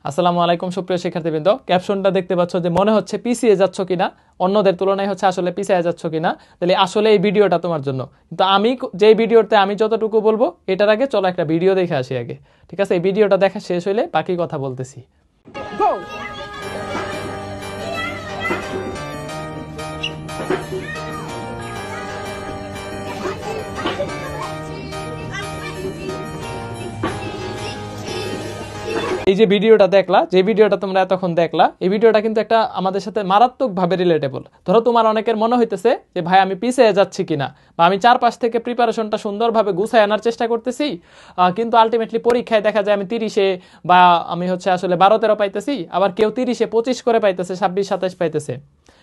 আসসালামু আলাইকুম সুপ্রিয় শিক্ষার্থীবৃন্দ, ক্যাপশনটা দেখতে পাচ্ছ যে মনে হচ্ছে পিছিয়ে যাচ্ছ কিনা, অন্যদের তুলনায় হচ্ছে আসলে পিছিয়ে যাচ্ছ কিনা, তাহলে আসলে এই ভিডিওটা তোমার জন্য। কিন্তু আমি যে ভিডিওতে আমি যতটুকু বলবো এটার আগে চলো একটা ভিডিও দেখে আসি আগে, ঠিক আছে? এই ভিডিওটা দেখা শেষ হইলে বাকি কথা বলতেছি। এই যে ভিডিওটা দেখলা, যে ভিডিওটা তোমরা এতক্ষণ দেখলা, এই ভিডিওটা কিন্তু একটা আমাদের সাথে মারাত্মকভাবে রিলেটেবল। ধরো তোমার অনেকের মনে হইতেছে যে ভাই আমি পিছিয়ে যাচ্ছি কিনা, বা আমি চারপাশ থেকে প্রিপারেশনটা সুন্দরভাবে গুছায় আনার চেষ্টা করতেছি, কিন্তু আলটিমেটলি পরীক্ষায় দেখা যায় আমি 30-এ বা আমি হচ্ছে আসলে 12-13 পাইতেছি, আবার কেউ 30-এ 25 করে পাইতেছে, 26-27 পাইতেছে।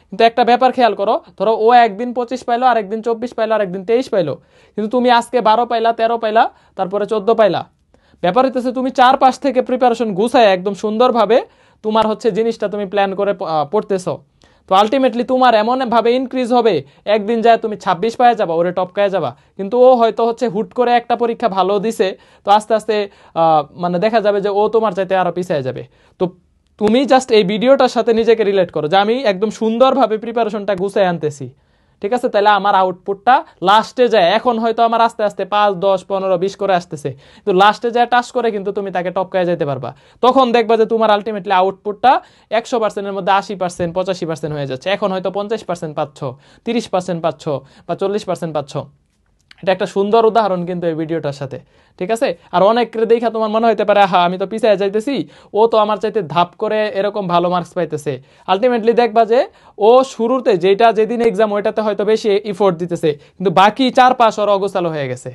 কিন্তু একটা ব্যাপার খেয়াল করো, ধরো ও একদিন 25 পাইলো, আরেকদিন 24 পাইলো, আরেকদিন 23 পাইলো, কিন্তু তুমি আজকে 12 পাইলা, 13 পাইলা, তারপরে 14 পাইলা। ব্যাপার হইতেছে তুমি চারপাশ থেকে প্রিপারেশন গুছায় একদম সুন্দরভাবে তোমার হচ্ছে জিনিসটা তুমি প্ল্যান করে পড়তেছো। তো আলটিমেটলি তোমার এমন ভাবে ইনক্রিজ হবে, একদিন যায় তুমি 26 পায়ে যাবা, ওরে টপকায় যাবা। কিন্তু ও হয়তো হচ্ছে হুট করে একটা পরীক্ষা ভালো দিছে, তো আস্তে আস্তে মানে দেখা যাবে যে ও তোমার চাইতে আরো পিছিয়ে যাবে। তো তুমি জাস্ট এই ভিডিওটার সাথে নিজেকে রিলেট করো যে আমি একদম সুন্দরভাবে প্রিপারেশনটা গুছায় আনতেছি, ঠিক আছে? তাহলে আমার আউটপুটটা লাস্টে যায়, এখন হয়তো আমার আস্তে আস্তে 5, 10, 15, 20 করে আসতেছে, কিন্তু লাস্টে যায় টাচ করে কিন্তু তুমি তাকে টপকায় যেতে পারবা। তখন দেখবা যে তোমার আলটিমেটলি আউটপুটটা 100%-এর মধ্যে 80%, 85% হয়ে যাচ্ছে। এখন হয়তো 50% পাচ্ছ, 30% পাচ্ছ, বা 40% পাচ্ছ। এটা একটা সুন্দর উদাহরণ কিন্তু এই ভিডিওটার সাথে, ঠিক আছে? আর অনেকের দেখা তোমার মনে হইতে পারে হ্যাঁ আমি তো পিছিয়ে যাইতেছি, ও তো আমার চাইতে ধাপ করে এরকম ভালো মার্কস পাইতেছে। আলটিমেটলি দেখবা যে ও শুরুতে যেটা যেদিন এক্সাম ওইটাতে হয়তো বেশি ইফোর্ট দিতেছে, কিন্তু বাকি 4-5 ওর অগোছালো হয়ে গেছে।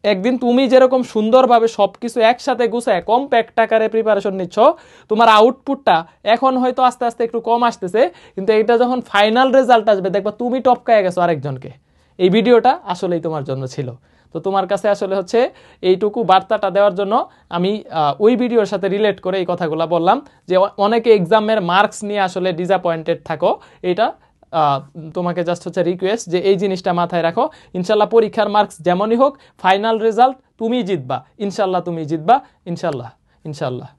একদিন তুমি যেরকম সুন্দরভাবে সবকিছু একসাথে গুছায় কম্প্যাক্ট আকারে প্রিপারেশন নিচ্ছ, তোমার আউটপুটটা এখন হয়তো আস্তে আস্তে একটু কম আসতেছে, কিন্তু এটা যখন ফাইনাল রেজাল্ট আসবে দেখবা তুমি টপকায় গেছো আরেকজনকে। এই ভিডিওটা আসলেই তোমার জন্য ছিল। তো তোমার কাছে আসলে হচ্ছে এইটুকু বার্তাটা দেওয়ার জন্য আমি ওই ভিডিওর সাথে রিলেট করে এই কথাগুলো বললাম, যে অনেকে এক্সামের মার্কস নিয়ে আসলে ডিসঅ্যাপয়েন্টেড থাকো। এটা তোমাকে জাস্ট হচ্ছে রিকোয়েস্ট যে এই জিনিসটা মাথায় রাখো। ইনশাল্লাহ পরীক্ষার মার্কস যেমনই হোক, ফাইনাল রেজাল্ট তুমি জিতবা, ইনশাল্লাহ তুমি জিতবা, ইনশাল্লাহ, ইনশাল্লাহ।